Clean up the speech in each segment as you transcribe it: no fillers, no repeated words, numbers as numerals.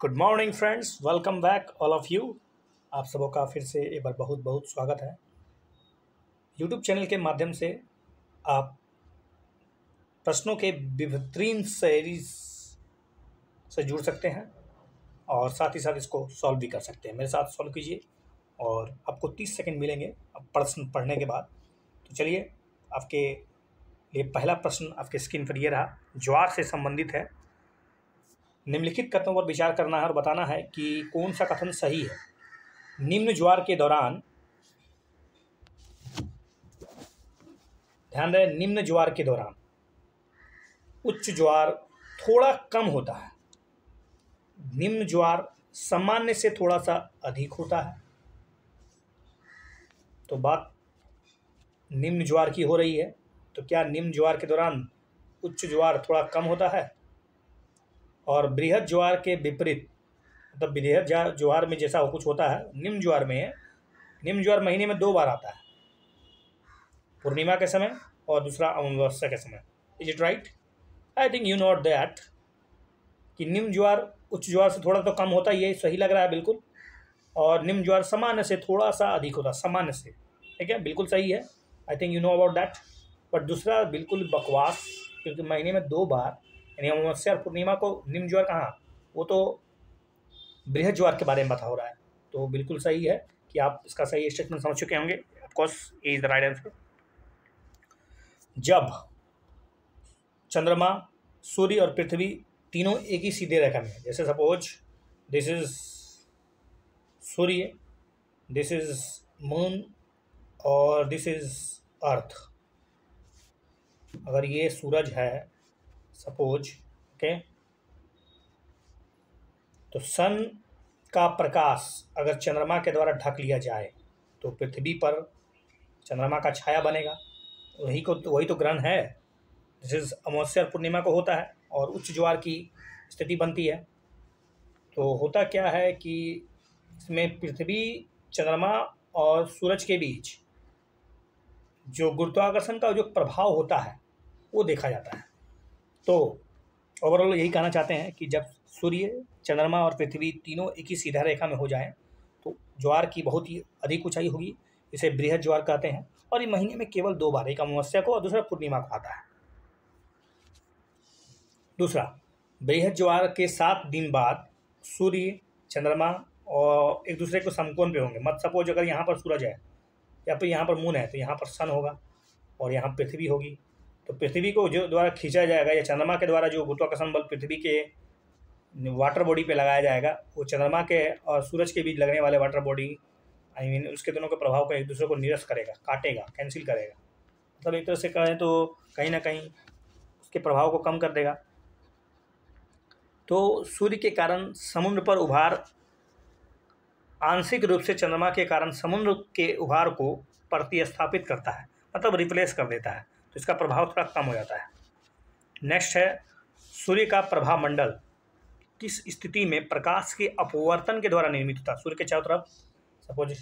Good morning friends, welcome back all of you. आप सबों का फिर से एक बार बहुत बहुत स्वागत है। यूट्यूब चैनल के माध्यम से आप प्रश्नों के बेहतरीन सीरीज से जुड़ सकते हैं और साथ ही साथ इसको सॉल्व भी कर सकते हैं। मेरे साथ सॉल्व कीजिए और आपको 30 सेकंड मिलेंगे अब प्रश्न पढ़ने के बाद। तो चलिए, आपके लिए पहला प्रश्न आपके स्क्रीन पर ये रहा, ज्वार से संबंधित है। निम्नलिखित कथनों पर विचार करना है और बताना है कि कौन सा कथन सही है। निम्न ज्वार के दौरान, ध्यान रहे, निम्न ज्वार के दौरान उच्च ज्वार थोड़ा कम होता है, निम्न ज्वार सामान्य से थोड़ा सा अधिक होता है। तो बात निम्न ज्वार की हो रही है, तो क्या निम्न ज्वार के दौरान उच्च ज्वार थोड़ा कम होता है? और बृहद ज्वार के विपरीत, मतलब बृहद ज्वार में जैसा कुछ होता है, निम्न ज्वार में, निम्न ज्वार महीने में 2 बार आता है, पूर्णिमा के समय और दूसरा अमावस्या के समय। Is it right? I think you note that कि निम्न ज्वार उच्च ज्वार से थोड़ा तो कम होता ही है, सही लग रहा है बिल्कुल। और निम्न ज्वार सामान्य से थोड़ा सा अधिक होता है, सामान्य से, ठीक है, बिल्कुल सही है। I think you know about that. But दूसरा बिल्कुल बकवास, क्योंकि महीने में 2 बार, यानी अमावस्या और पूर्णिमा को निम्न ज्वार कहाँ, वो तो बृहद ज्वार के बारे में बता हो रहा है। तो बिल्कुल सही है कि आप इसका सही स्टेटमेंट समझ चुके होंगे। Of course is the right answer. जब चंद्रमा, सूर्य और पृथ्वी तीनों एक ही सीधे रेखा में है, जैसे suppose this is Surya, this is moon और दिस इज अर्थ। अगर ये सूरज है सपोज, ओके, तो सन का प्रकाश अगर चंद्रमा के द्वारा ढक लिया जाए तो पृथ्वी पर चंद्रमा का छाया बनेगा। वही तो ग्रहण है। जिस अमावस्या और पूर्णिमा को होता है और उच्च ज्वार की स्थिति बनती है। तो होता क्या है कि इसमें पृथ्वी, चंद्रमा और सूरज के बीच जो गुरुत्वाकर्षण का जो प्रभाव होता है वो देखा जाता है। तो ओवरऑल यही कहना चाहते हैं कि जब सूर्य, चंद्रमा और पृथ्वी तीनों एक ही सीधा रेखा में हो जाएं तो ज्वार की बहुत ही अधिक ऊंचाई होगी। इसे बृहद ज्वार कहते हैं और ये महीने में केवल 2 बार, एक अमावस्या को और दूसरा पूर्णिमा को आता है। दूसरा, बृहद ज्वार के 7 दिन बाद सूर्य, चंद्रमा और एक दूसरे को समकोण पे होंगे। मत सपोज अगर यहाँ पर सूरज है या फिर यहाँ पर मून है तो यहाँ पर सन होगा और यहाँ पृथ्वी होगी। तो पृथ्वी को जो द्वारा खींचा जाएगा या चंद्रमा के द्वारा जो गुरुत्वाकर्षण बल पृथ्वी के वाटर बॉडी पे लगाया जाएगा, वो चंद्रमा के और सूरज के बीच लगने वाले वाटर बॉडी, आई मीन उसके दोनों के प्रभाव को एक दूसरे को निरस्त करेगा, काटेगा, कैंसिल करेगा। मतलब एक तरह से कहें तो कहीं ना कहीं उसके प्रभाव को कम कर देगा। तो सूर्य के कारण समुद्र पर उभार आंशिक रूप से चंद्रमा के कारण समुद्र के उभार को प्रतिस्थापित करता है, मतलब रिप्लेस कर देता है। तो इसका प्रभाव थोड़ा कम हो जाता है। नेक्स्ट है, सूर्य का प्रभामंडल किस स्थिति में प्रकाश के अपवर्तन के द्वारा निर्मित होता है? सूर्य के चारों तरफ, सपोज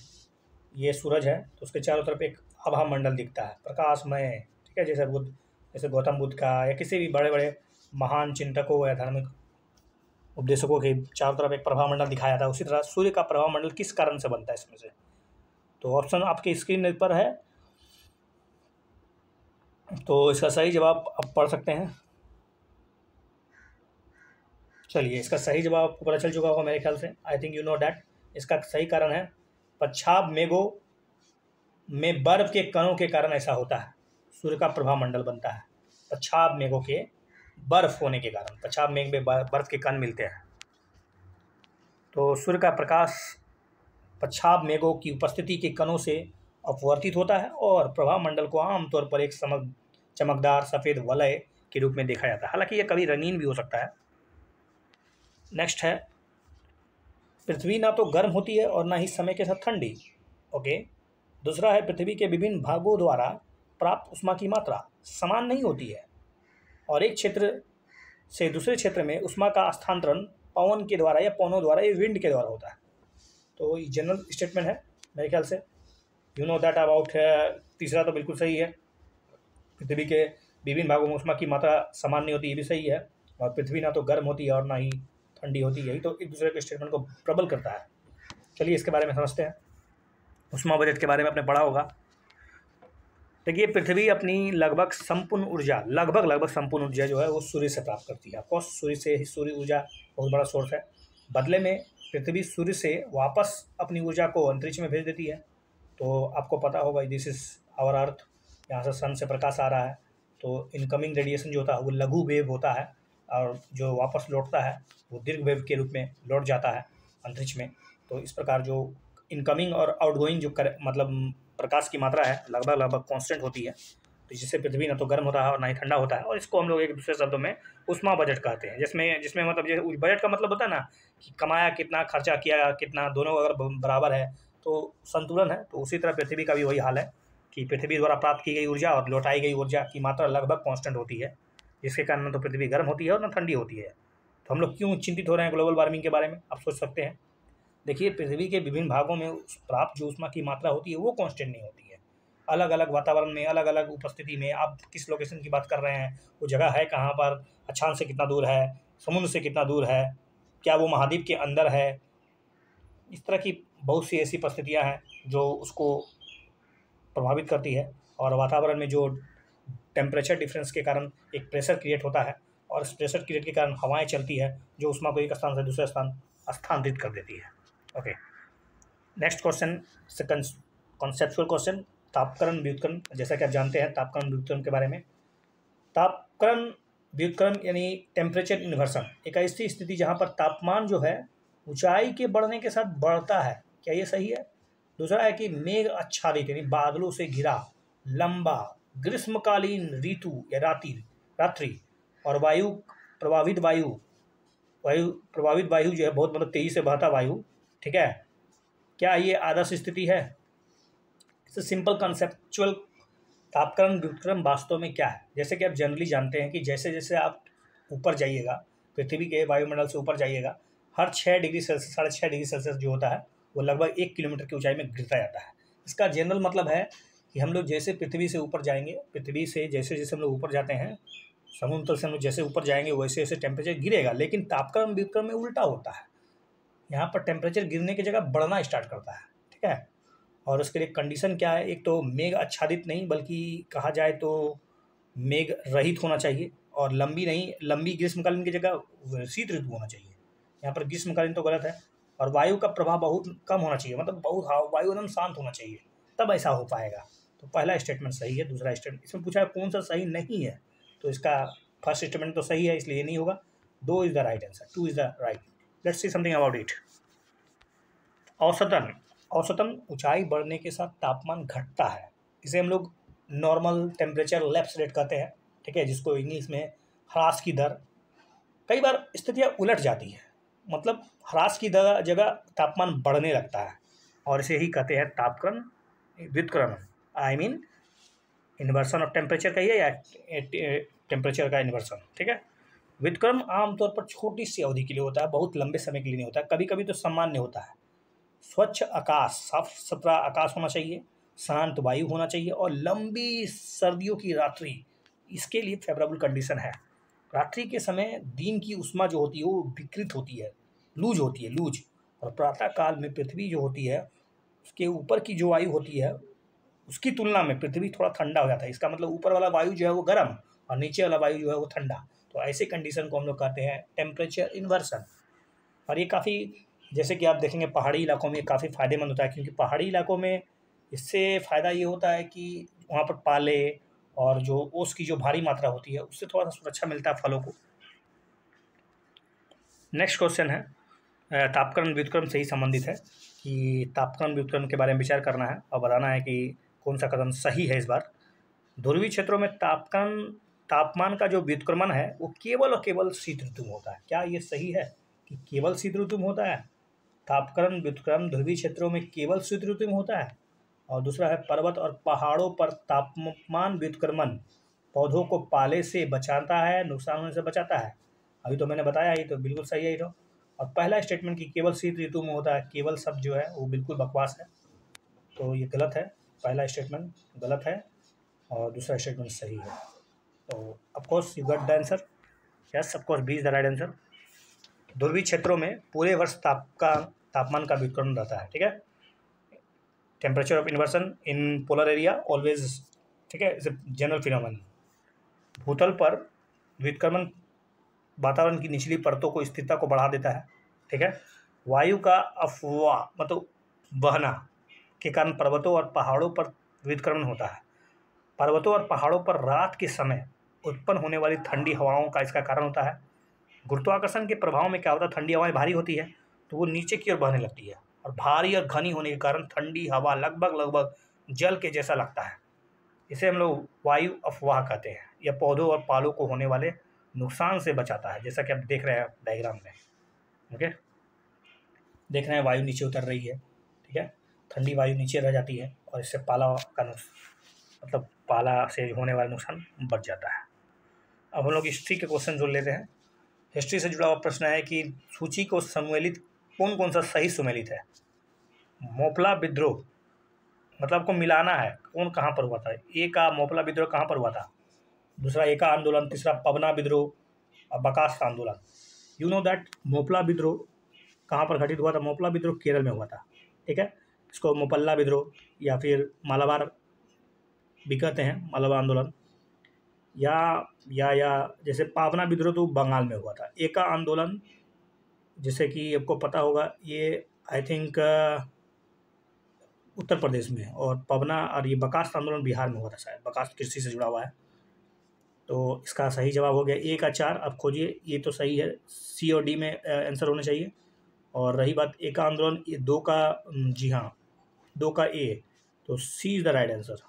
ये सूरज है तो उसके चारों तरफ एक आभा मंडल दिखता है प्रकाशमय, ठीक है, जैसे गौतम बुद्ध का या किसी भी बड़े बड़े महान चिंतकों या धार्मिक उपदेशकों के चारों तरफ एक प्रभाव मंडल दिखाया था। उसी तरह सूर्य का प्रभाव मंडल किस कारण से बनता है इसमें से? तो ऑप्शन आपकी स्क्रीन पर है, तो इसका सही जवाब आप पढ़ सकते हैं। चलिए, इसका सही जवाब आपको पता चल चुका होगा मेरे ख्याल से। I think you know that. इसका सही कारण है पच्छाद मेघों में बर्फ के कणों के कारण ऐसा होता है, सूर्य का प्रभाव मंडल बनता है पच्छाद मेघों के बर्फ होने के कारण। पच्छाद मेघ में बर्फ के कण मिलते हैं। तो सूर्य का प्रकाश पच्छाद मेघों की उपस्थिति के कणों से अपवर्तित होता है और प्रभाव मंडल को आमतौर पर एक चमकदार सफ़ेद वलय के रूप में देखा जाता है। हालांकि यह कभी रंगीन भी हो सकता है। नेक्स्ट है, पृथ्वी ना तो गर्म होती है और ना ही समय के साथ ठंडी। ओके। दूसरा है, पृथ्वी के विभिन्न भागों द्वारा प्राप्त ऊष्मा की मात्रा समान नहीं होती है और एक क्षेत्र से दूसरे क्षेत्र में ऊष्मा का स्थानांतरण पवन के द्वारा या पवनों द्वारा या विंड के द्वारा होता है। तो ये जनरल स्टेटमेंट है मेरे ख्याल से। यू नो दैट अबाउट है। तीसरा तो बिल्कुल सही है, पृथ्वी के विभिन्न भागों में ऊष्मा की मात्रा समान नहीं होती, ये भी सही है। और पृथ्वी ना तो गर्म होती है और ना ही ठंडी होती है। यही तो एक दूसरे के स्टेटमेंट को प्रबल करता है। चलिए इसके बारे में समझते हैं। ऊष्मा बजट के बारे में आपने पढ़ा होगा। देखिए, पृथ्वी अपनी लगभग संपूर्ण संपूर्ण ऊर्जा जो है वो सूर्य से प्राप्त करती है। ऑफकोर्स सूर्य से ही, सूर्य ऊर्जा बहुत बड़ा सोर्स है। बदले में पृथ्वी सूर्य से वापस अपनी ऊर्जा को अंतरिक्ष में भेज देती है। तो आपको पता होगा, दिस इज आवर अर्थ, यहाँ से सन से प्रकाश आ रहा है, तो इनकमिंग रेडिएशन जो होता है वो लघु वेव होता है, और जो वापस लौटता है वो दीर्घ वेव के रूप में लौट जाता है अंतरिक्ष में। तो इस प्रकार जो इनकमिंग और आउटगोइंग जो मतलब प्रकाश की मात्रा है लगभग कांस्टेंट होती है। तो जिससे पृथ्वी ना तो गर्म होता है और ना ही ठंडा होता है, और इसको हम लोग एक दूसरे शब्दों में ऊष्मा बजट कहते हैं। जिसमें मतलब ये बजट का मतलब होता है ना कि कमाया कितना, खर्चा किया कितना, दोनों अगर बराबर है तो संतुलन है। तो उसी तरह पृथ्वी का भी वही हाल है कि पृथ्वी द्वारा प्राप्त की गई ऊर्जा और लौटाई गई ऊर्जा की मात्रा लगभग कांस्टेंट होती है, जिसके कारण न तो पृथ्वी गर्म होती है और न ठंडी होती है। तो हम लोग क्यों चिंतित हो रहे हैं ग्लोबल वार्मिंग के बारे में, आप सोच सकते हैं। देखिए, पृथ्वी के विभिन्न भागों में प्राप्त जो ऊष्मा की मात्रा होती है वो कांस्टेंट नहीं होती है। अलग अलग वातावरण में, अलग अलग उपस्थिति में, आप किस लोकेशन की बात कर रहे हैं, वो जगह है कहाँ पर, अक्षांश से कितना दूर है, समुद्र से कितना दूर है, क्या वो महाद्वीप के अंदर है, इस तरह की बहुत सी ऐसी परिस्थितियाँ हैं जो उसको प्रभावित करती है। और वातावरण में जो टेम्परेचर डिफरेंस के कारण एक प्रेशर क्रिएट होता है, और इस प्रेशर क्रिएट के कारण हवाएं चलती है जो ऊष्मा को एक स्थान से दूसरे स्थान स्थानांतरित कर देती है। Okay, next question, second conceptual question, तापकरण व्युत्क्रम। जैसा कि आप जानते हैं तापकरण व्युत्क्रम के बारे में। तापकरण व्युत्क्रम यानी टेम्परेचर इन्वर्सन, एक ऐसी स्थिति जहाँ पर तापमान जो है ऊंचाई के बढ़ने के साथ बढ़ता है। क्या ये सही है? दूसरा है कि मेघ आच्छादित यानी बादलों से घिरा लंबा ग्रीष्मकालीन ऋतु या रात्रि, और वायु प्रभावित वायु जो है बहुत मतलब तेजी से बहता वायु, ठीक है, क्या ये आदर्श स्थिति है? सिंपल कंसेप्चुअल तापकरण व्युत्क्रम वास्तव में क्या है? जैसे कि आप जनरली जानते हैं कि जैसे जैसे आप ऊपर जाइएगा, पृथ्वी के वायुमंडल से ऊपर जाइएगा, हर 6 डिग्री सेल्सियस 6.5 डिग्री सेल्सियस जो होता है वो लगभग 1 किलोमीटर की ऊंचाई में गिरता जाता है। इसका जनरल मतलब है कि हम लोग जैसे पृथ्वी से ऊपर जाएंगे, पृथ्वी से जैसे जैसे हम लोग ऊपर जाते हैं, समुद्र तल से हम लोग जैसे ऊपर जाएंगे वैसे वैसे टेम्परेचर गिरेगा। लेकिन तापकरण व्युत्क्रम में उल्टा होता है, यहाँ पर टेम्परेचर गिरने की जगह बढ़ना स्टार्ट करता है, ठीक है। और उसके लिए कंडीशन क्या है? एक तो मेघ आच्छादित नहीं, बल्कि कहा जाए तो मेघ रहित होना चाहिए, और लंबी ग्रीष्मकालीन की जगह शीत ऋतु होना चाहिए। यहाँ पर ग्रीष्मकालीन तो गलत है। और वायु का प्रभाव बहुत कम होना चाहिए, मतलब बहुत वायु एकदम शांत होना चाहिए, तब ऐसा हो पाएगा। तो पहला स्टेटमेंट सही है। दूसरा स्टेटमेंट इसमें पूछा है कौन सा सही नहीं है, तो इसका फर्स्ट स्टेटमेंट तो सही है, इसलिए नहीं होगा। 2 is the right answer, 2 is the right. Let's see something about it. औसतन ऊंचाई बढ़ने के साथ तापमान घटता है। इसे हम लोग नॉर्मल टेम्परेचर लैप्स रेट कहते हैं, ठीक है, जिसको इंग्लिश में ह्रास की दर। कई बार स्थितियाँ उलट जाती है, मतलब ह्रास की जगह तापमान बढ़ने लगता है, और इसे ही कहते हैं तापकरण व्युत्क्रमण। I mean inversion of temperature कहिए या टेम्परेचर का इन्वर्सन, ठीक है। व्युत्क्रम आमतौर पर छोटी सी अवधि के लिए होता है, बहुत लंबे समय के लिए नहीं होता है। कभी कभी तो सामान्य होता है। स्वच्छ आकाश, साफ सुथरा आकाश होना चाहिए, शांत वायु होना चाहिए, और लंबी सर्दियों की रात्रि, इसके लिए फेवरेबल कंडीशन है। रात्रि के समय दिन की ऊष्मा जो होती है वो विकृत होती है, लूज। और प्रातः काल में पृथ्वी जो होती है उसके ऊपर की जो वायु होती है उसकी तुलना में पृथ्वी थोड़ा ठंडा हो जाता है। इसका मतलब ऊपर वाला वायु जो है वो गर्म और नीचे वाला वायु जो है वो ठंडा। तो ऐसे कंडीशन को हम लोग कहते हैं टेम्परेचर इन्वर्सन। और ये काफ़ी, जैसे कि आप देखेंगे पहाड़ी इलाकों में काफ़ी फ़ायदेमंद होता है, क्योंकि पहाड़ी इलाकों में इससे फ़ायदा ये होता है कि वहाँ पर पाले और जो ओस की जो भारी मात्रा होती है उससे थोड़ा सा सुरक्षा मिलता है फलों को। नेक्स्ट क्वेश्चन है, तापकरण व्युत्क्रम से ही संबंधित है कि तापकरण व्युत्क्रम के बारे में विचार करना है और बताना है कि कौन सा कदम सही है इस बार। ध्रुवीय क्षेत्रों में तापमान का जो व्युत्क्रमण है वो केवल और केवल शीत ऋतु में होता है। क्या ये सही है कि केवल शीत ऋतु में होता है? तापकरण व्युत्क्रम ध्रुवीय क्षेत्रों में केवल शीत ऋतु में होता है। और दूसरा है पर्वत और पहाड़ों पर तापमान व्युत्क्रमण पौधों को पाले से बचाता है, नुकसान होने से बचाता है। अभी तो मैंने बताया ही, तो बिल्कुल सही है ये तो। और पहला स्टेटमेंट कि केवल शीत ऋतु में होता है, केवल शब्द जो है वो बिल्कुल बकवास है, तो ये गलत है। पहला स्टेटमेंट गलत है और दूसरा स्टेटमेंट सही है। तो of course you got the answer, yes of course B is the right answer. ध्रुवीय क्षेत्रों में पूरे वर्ष तापमान का व्युत्क्रमण रहता है, ठीक है। Temperature of inversion in polar area always, ठीक है, इज जनरल फिनोमेनन। भूतल पर व्युत्क्रमण वातावरण की निचली परतों को स्थिरता को बढ़ा देता है, ठीक है। वायु का अफवाह मतलब बहना के कारण पर्वतों और पहाड़ों पर व्युत्क्रमण होता है। पर्वतों और पहाड़ों पर रात के समय उत्पन्न होने वाली ठंडी हवाओं का इसका कारण होता है। गुरुत्वाकर्षण के प्रभाव में क्या होता है, ठंडी हवाएं भारी होती है तो वो नीचे की ओर बहने लगती है, और भारी और घनी होने के कारण ठंडी हवा लगभग जल के जैसा लगता है। इसे हम लोग वायु अफवाह कहते हैं। यह पौधों और पालों को होने वाले नुकसान से बचाता है, जैसा कि आप देख रहे हैं डायग्राम में। ओके, देख रहे हैं वायु नीचे उतर रही है, ठीक है, ठंडी वायु नीचे रह जाती है और इससे पाला का मतलब पाला से होने वाला नुकसान बच जाता है। अब हम लोग हिस्ट्री के क्वेश्चन जो लेते हैं। हिस्ट्री से जुड़ा हुआ प्रश्न है कि सूची को सम्मिलित कौन सा सही सुमेलित है। मोपला विद्रोह मतलब आपको मिलाना है कौन कहाँ पर हुआ था। ए का मोपला विद्रोह कहाँ पर हुआ था, दूसरा एका आंदोलन, तीसरा पवना विद्रोह और बकास्त आंदोलन। यू नो दैट मोपला विद्रोह कहाँ पर घटित हुआ था। मोपला विद्रोह केरल में हुआ था, ठीक है। इसको मोपल्ला विद्रोह या फिर मालाबार भी कहते हैं, मालाबार आंदोलन, या जैसे पावना विद्रोह तो बंगाल में हुआ था। एका आंदोलन जैसे कि आपको पता होगा ये आई थिंक उत्तर प्रदेश में, और पवना और ये बकास्त आंदोलन बिहार में हुआ था शायद। बकास्त कृषि से जुड़ा हुआ है, तो इसका सही जवाब हो गया ए का 4। अब खोजिए, ये तो सही है, सी और डी में आंसर होना चाहिए। और रही बात ए का आंदोलन, ये 2 का, जी हाँ 2 का ए, तो सी इज द राइट आंसर।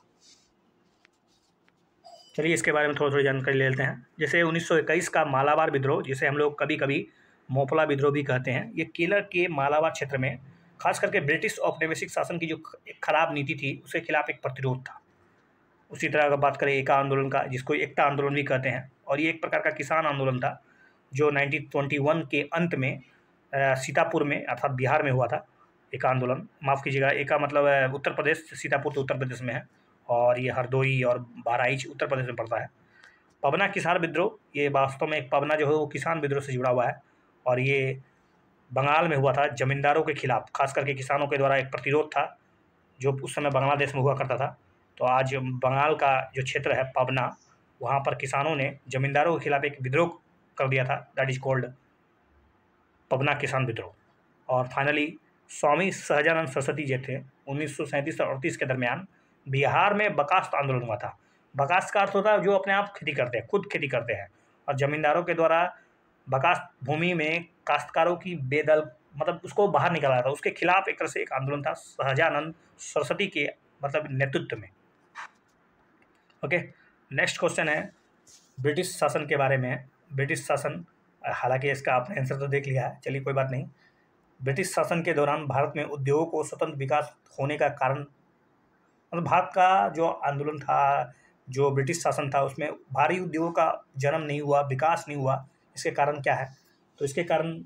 चलिए इसके बारे में थोड़ी जानकारी ले लेते हैं। जैसे 1921 का मालाबार विद्रोह, जिसे हम लोग कभी कभी मोपला विद्रोह भी कहते हैं, ये केरल के मालाबार क्षेत्र में खास करके ब्रिटिश औपनिवेशिक शासन की जो एक खराब नीति थी उसके खिलाफ एक प्रतिरोध था। उसी तरह अगर बात करें एका आंदोलन का, जिसको एकता आंदोलन भी कहते हैं, और ये एक प्रकार का किसान आंदोलन था जो 1921 के अंत में सीतापुर में अर्थात बिहार में हुआ था। एका आंदोलन, माफ़ कीजिएगा, एका मतलब उत्तर प्रदेश, सीतापुर तो उत्तर प्रदेश में है, और ये हरदोई और बहराइच उत्तर प्रदेश में पड़ता है। पवना किसान विद्रोह, ये वास्तव में एक पवना जो है वो किसान विद्रोह से जुड़ा हुआ है, और ये बंगाल में हुआ था। जमींदारों के खिलाफ, खास करके किसानों के द्वारा एक प्रतिरोध था जो उस समय बांग्लादेश में हुआ करता था। तो आज बंगाल का जो क्षेत्र है पवना, वहाँ पर किसानों ने जमींदारों के खिलाफ एक विद्रोह कर दिया था, दैट इज कॉल्ड पवना किसान विद्रोह। और फाइनली स्वामी सहजानंद सरस्वती जी थे, 1937 और 38 के दरमियान बिहार में बकास्त आंदोलन हुआ था। बकास्त का अर्थ होता है जो अपने आप खेती करते हैं, खुद खेती करते हैं, और जमींदारों के द्वारा बकास्त भूमि में काश्तकारों की बेदल मतलब उसको बाहर निकाला था, उसके खिलाफ एक तरह से एक आंदोलन था सहजानंद सरस्वती के मतलब नेतृत्व में। ओके, नेक्स्ट क्वेश्चन है ब्रिटिश शासन के बारे में। ब्रिटिश शासन, हालांकि इसका आपने आंसर तो देख लिया है, चलिए कोई बात नहीं। ब्रिटिश शासन के दौरान भारत में उद्योगों को स्वतंत्र विकास होने का कारण, मतलब भारत का जो आंदोलन था, जो ब्रिटिश शासन था, उसमें भारी उद्योगों का जन्म नहीं हुआ, विकास नहीं हुआ। इसके कारण क्या है, तो इसके कारण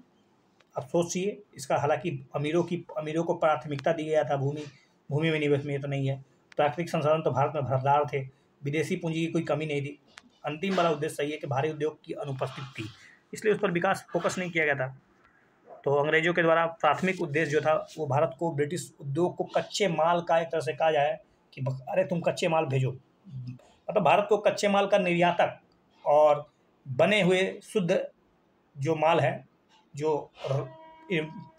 आप सोचिए इसका। हालांकि अमीरों को प्राथमिकता दी गया था भूमि में निवेश में, तो नहीं है। प्राकृतिक संसाधन तो भारत में भरदार थे, विदेशी पूंजी की कोई कमी नहीं थी। अंतिम वाला उद्देश्य सही है कि भारी उद्योग की अनुपस्थिति थी, इसलिए उस पर विकास फोकस नहीं किया गया था। तो अंग्रेजों के द्वारा प्राथमिक उद्देश्य जो था वो भारत को ब्रिटिश उद्योग को कच्चे माल का, एक तरह से कहा जाए कि अरे तुम कच्चे माल भेजो, मतलब भारत को कच्चे माल का निर्यातक और बने हुए शुद्ध जो माल है, जो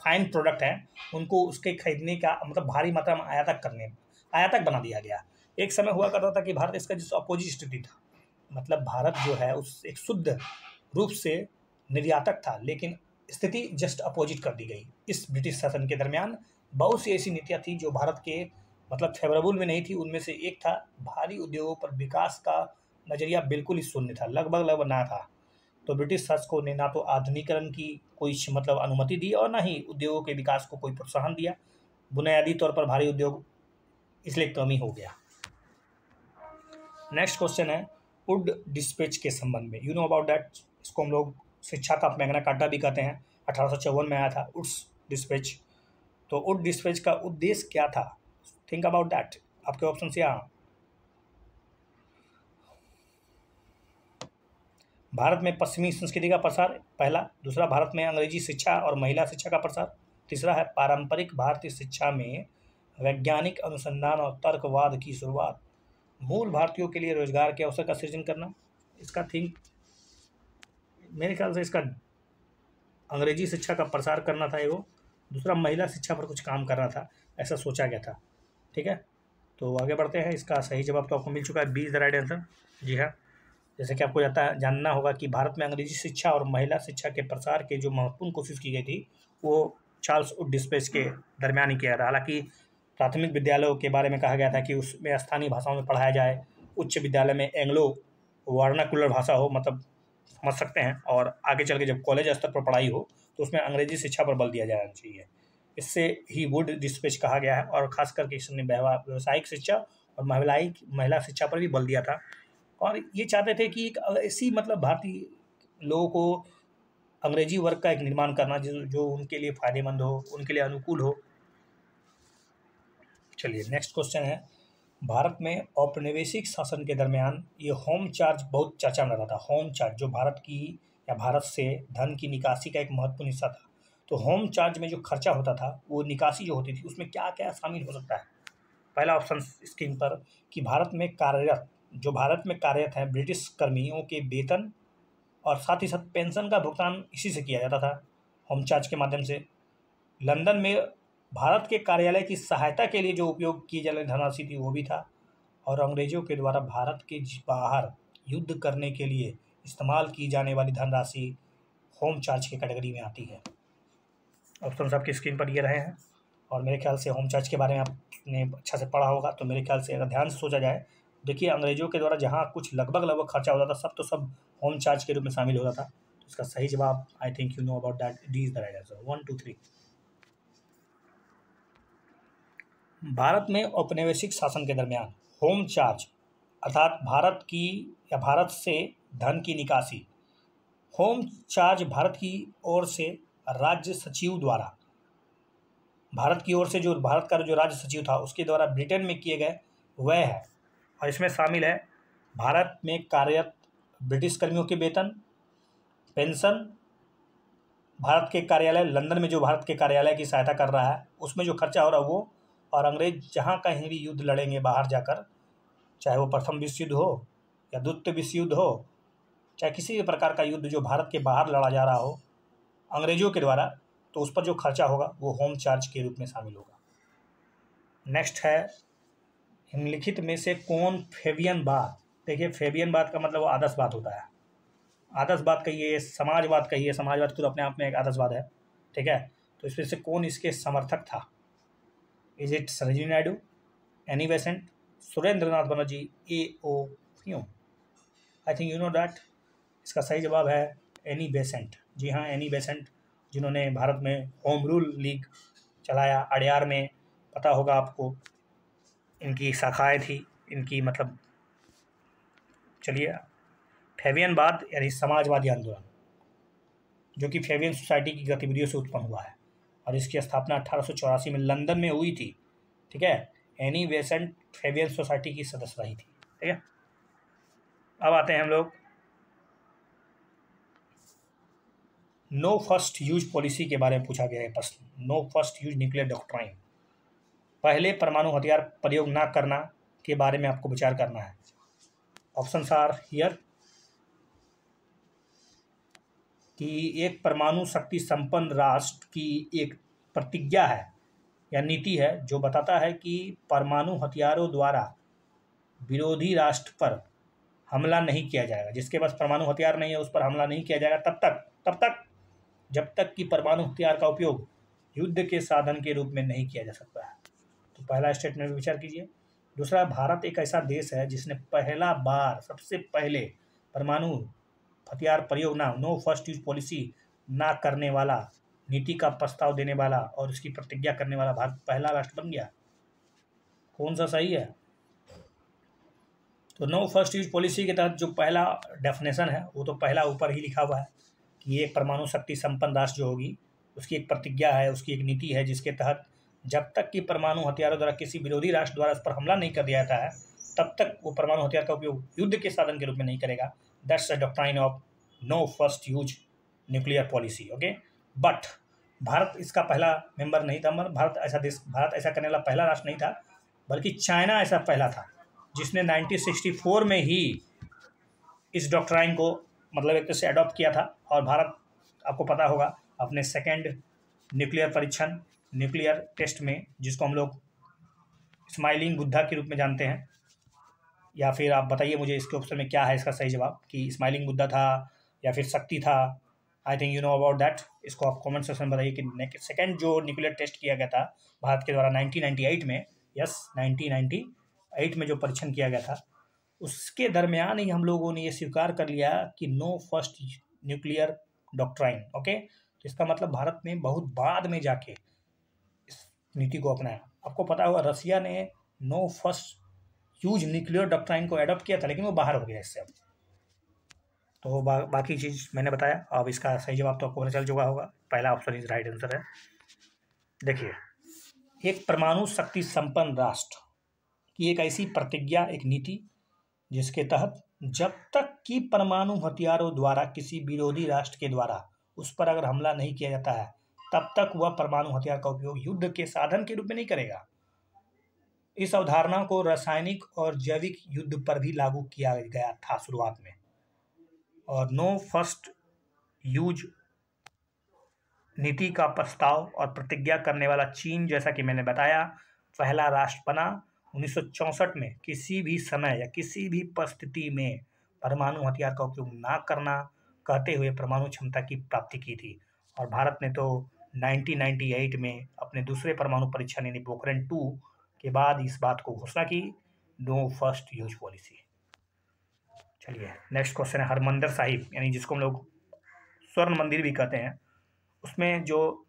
फाइन प्रोडक्ट हैं, उनको उसके खरीदने का मतलब भारी मात्रा में आयातक बना दिया गया। एक समय हुआ करता था कि भारत इसका जिस अपोजिट स्थिति था, मतलब भारत जो है उस एक शुद्ध रूप से निर्यातक था, लेकिन स्थिति जस्ट अपोजिट कर दी गई। इस ब्रिटिश शासन के दरमियान बहुत सी ऐसी नीतियाँ थी जो भारत के मतलब फेवरेबल में नहीं थी। उनमें से एक था भारी उद्योगों पर विकास का नज़रिया बिल्कुल ही शून्य था, लगभग ना था। तो ब्रिटिश शासकों ने ना तो आधुनिकीकरण की कोई मतलब अनुमति दी और ना ही उद्योगों के विकास को कोई प्रोत्साहन दिया। बुनियादी तौर पर भारी उद्योग इसलिए कमी हो गया। नेक्स्ट क्वेश्चन है वुड डिस्पैच के संबंध में। यू नो अबाउट दैट, इसको हम लोग शिक्षा का मैग्ना कार्टा भी कहते हैं। 1854 में आया था वुड्स डिस्पैच। तो वुड डिस्पैच का उद्देश्य क्या था, थिंक अबाउट दैट। आपके ऑप्शन यहाँ भारत में पश्चिमी संस्कृति का प्रसार पहला। दूसरा, भारत में अंग्रेजी शिक्षा और महिला शिक्षा का प्रसार। तीसरा है पारंपरिक भारतीय शिक्षा में वैज्ञानिक अनुसंधान और तर्कवाद की शुरुआत। मूल भारतीयों के लिए रोजगार के अवसर का सृजन करना। इसका थिंक मेरे ख्याल से इसका अंग्रेजी शिक्षा का प्रसार करना था एगो। दूसरा, महिला शिक्षा पर कुछ काम करना था, ऐसा सोचा गया था। ठीक है, तो आगे बढ़ते हैं। इसका सही जवाब तो आपको मिल चुका है, B is the right answer. जी हाँ, जैसे कि आपको जानना होगा कि भारत में अंग्रेजी शिक्षा और महिला शिक्षा के प्रसार के जो महत्वपूर्ण कोशिश की गई थी वो चार्ल्स वुड-डिस्पेच के दरमियान ही किया था। हालांकि प्राथमिक विद्यालयों के बारे में कहा गया था कि उसमें स्थानीय भाषाओं में पढ़ाया जाए, उच्च विद्यालय में एंग्लो वर्नाकुलर भाषा हो, मतलब समझ सकते हैं, और आगे चल के जब कॉलेज स्तर पर पढ़ाई हो तो उसमें अंग्रेजी शिक्षा पर बल दिया जाना चाहिए। इससे ही वुड-डिस्पेच कहा गया है, और खास करके इसने व्यावसायिक शिक्षा और महिला शिक्षा पर भी बल दिया था। और ये चाहते थे कि एक ऐसी मतलब भारतीय लोगों को अंग्रेजी वर्ग का एक निर्माण करना जो उनके लिए फ़ायदेमंद हो, उनके लिए अनुकूल हो। चलिए नेक्स्ट क्वेश्चन है, भारत में औपनिवेशिक शासन के दरमियान ये होम चार्ज बहुत चर्चा में रहा था। होम चार्ज जो भारत की या भारत से धन की निकासी का एक महत्वपूर्ण हिस्सा था। तो होम चार्ज में जो खर्चा होता था, वो निकासी जो होती थी, उसमें क्या क्या शामिल हो सकता है। पहला ऑप्शन स्क्रीन पर कि भारत में कार्यरत हैं ब्रिटिश कर्मियों के वेतन और साथ ही साथ पेंशन का भुगतान इसी से किया जाता था, होम चार्ज के माध्यम से। लंदन में भारत के कार्यालय की सहायता के लिए जो उपयोग की जाने धनराशि थी वो भी था। और अंग्रेजों के द्वारा भारत के बाहर युद्ध करने के लिए इस्तेमाल की जाने वाली धनराशि होम चार्ज की कैटेगरी में आती है। ऑप्शन आपकी स्क्रीन पर ये रहे हैं, और मेरे ख्याल से होम चार्ज के बारे में आपने अच्छा से पढ़ा होगा। तो मेरे ख्याल से अगर ध्यान से सोचा जाए, देखिए अंग्रेजों के द्वारा जहाँ कुछ लगभग खर्चा होता था, सब होम चार्ज के रूप में शामिल होता था। तो इसका सही जवाब I think you know about that, D is the right answer. 1 2 3। Bharat में औपनिवेशिक शासन के दरमियान होम चार्ज अर्थात भारत से धन की निकासी। होम चार्ज भारत की ओर से राज्य सचिव द्वारा, भारत की ओर से जो भारत का जो राज्य सचिव था उसके द्वारा ब्रिटेन में किए गए वह है। और इसमें शामिल है भारत में कार्यरत ब्रिटिश कर्मियों के वेतन, पेंशन, भारत के कार्यालय लंदन में जो भारत के कार्यालय की सहायता कर रहा है उसमें जो खर्चा हो रहा है वो, और अंग्रेज जहाँ कहीं भी युद्ध लड़ेंगे बाहर जाकर, चाहे वो प्रथम विश्व युद्ध हो या द्वितीय विश्व युद्ध हो, चाहे किसी भी प्रकार का युद्ध जो भारत के बाहर लड़ा जा रहा हो अंग्रेजों के द्वारा, तो उस पर जो खर्चा होगा वो होम चार्ज के रूप में शामिल होगा। नेक्स्ट है, निम्नलिखित में से कौन फेबियनवाद। देखिए फेबियनवाद का मतलब वो आदर्शवाद होता है। आदर्शवाद कहिए, समाजवाद कहिए, समाजवाद खुद अपने आप में एक आदर्शवाद है। ठीक है, तो इसमें से कौन इसके समर्थक था। Is it Sarojini Naidu, Annie Besant, Surendra Nath Banerjee, A.O. Hume. I think you know that. इसका सही जवाब है एनी बेसेंट। जी हाँ, एनी बेसेंट, जिन्होंने भारत में होम रूल लीग चलाया। अडयार में पता होगा आपको इनकी शाखाएं थी, इनकी मतलब। चलिए, फेबियनवाद यानी समाजवादी आंदोलन जो कि फेबियन सोसाइटी की गतिविधियों से उत्पन्न हुआ है, और इसकी स्थापना 1884 में लंदन में हुई थी। ठीक है, एनी बेसेंट फेबियन सोसाइटी की सदस्य रही थी। ठीक है, अब आते हैं हम लोग नो फर्स्ट यूज पॉलिसी के बारे में पूछा गया है प्रश्न। No first use nuclear doctrine, पहले परमाणु हथियार प्रयोग न करना के बारे में आपको विचार करना है। ऑप्शंस आर हियर कि एक परमाणु शक्ति संपन्न राष्ट्र की एक प्रतिज्ञा है या नीति है जो बताता है कि परमाणु हथियारों द्वारा विरोधी राष्ट्र पर हमला नहीं किया जाएगा। जिसके पास परमाणु हथियार नहीं है उस पर हमला नहीं किया जाएगा तब तक जब तक कि परमाणु हथियार का उपयोग युद्ध के साधन के रूप में नहीं किया जा सकता है। तो पहला स्टेटमेंट विचार कीजिए। दूसरा, भारत एक ऐसा देश है जिसने पहला बार सबसे पहले परमाणु हथियार प्रयोग नो फर्स्ट यूज पॉलिसी ना करने वाला, नीति का प्रस्ताव देने वाला और उसकी प्रतिज्ञा करने वाला भारत पहला राष्ट्र बन गया। कौन सा सही है। तो नो फर्स्ट यूज पॉलिसी के तहत जो पहला डेफिनेशन है वो तो पहला ऊपर ही लिखा हुआ है कि ये परमाणु शक्ति संपन्न राष्ट्र जो होगी उसकी एक प्रतिज्ञा है, उसकी एक नीति है जिसके तहत जब तक कि परमाणु हथियारों द्वारा किसी विरोधी राष्ट्र द्वारा उस पर हमला नहीं कर दिया जाता है तब तक वो परमाणु हथियार का उपयोग युद्ध के साधन के रूप में नहीं करेगा। That's the doctrine of no first use nuclear policy. Okay, but Bharat इसका पहला मेंबर नहीं था, मतलब भारत ऐसा करने वाला पहला राष्ट्र नहीं था, बल्कि चाइना ऐसा पहला था जिसने 1964 में ही इस डॉक्ट्राइन को मतलब एक तरह से अडॉप्ट किया था। और भारत, आपको पता होगा, अपने सेकेंड न्यूक्लियर परीक्षण, न्यूक्लियर टेस्ट में, जिसको हम लोग स्माइलिंग बुद्धा के रूप में जानते हैं, या फिर आप बताइए मुझे इसके ऑप्शन में क्या है इसका सही जवाब, कि स्माइलिंग बुद्धा था या फिर शक्ति था। I think you know about that. इसको आप कमेंट सेक्शन में बताइए कि सेकेंड जो न्यूक्लियर टेस्ट किया गया था भारत के द्वारा 1998 में, यस 1998 में जो परीक्षण किया गया था, उसके दरमियान ही हम लोगों ने ये स्वीकार कर लिया कि no first nuclear doctrine. Okay, तो इसका मतलब भारत ने बहुत बाद में जाके इस नीति को अपनाया। आपको पता होगा रसिया ने no first use nuclear doctrine को एडॉप्ट किया था, लेकिन वो बाहर हो गया इससे अब। तो बाकी चीज़ मैंने बताया। अब इसका सही जवाब तो आपको पता चल चुका होगा, पहला ऑप्शन इज राइट आंसर है। देखिए, एक परमाणु शक्ति संपन्न राष्ट्र की एक ऐसी प्रतिज्ञा, एक नीति, जिसके तहत जब तक कि परमाणु हथियारों द्वारा किसी विरोधी राष्ट्र के द्वारा उस पर अगर हमला नहीं किया जाता है, तब तक वह परमाणु हथियार का उपयोग युद्ध के साधन के रूप में नहीं करेगा। इस अवधारणा को रासायनिक और जैविक युद्ध पर भी लागू किया गया था शुरुआत में। और नो फर्स्ट यूज नीति का प्रस्ताव और प्रतिज्ञा करने वाला चीन, जैसा कि मैंने बताया, पहला राष्ट्र बना 1964 में किसी भी समय या किसी भी परिस्थिति में परमाणु हथियार का उपयोग ना करना कहते हुए परमाणु क्षमता की प्राप्ति की थी। और भारत ने तो 1998 में अपने दूसरे परमाणु परीक्षण यानी पोखरण 2 के बाद इस बात को घोषणा की, नो फर्स्ट यूज पॉलिसी। चलिए, नेक्स्ट क्वेश्चन है हरमंदिर साहिब, यानी जिसको हम लोग स्वर्ण मंदिर भी कहते हैं, उसमें जो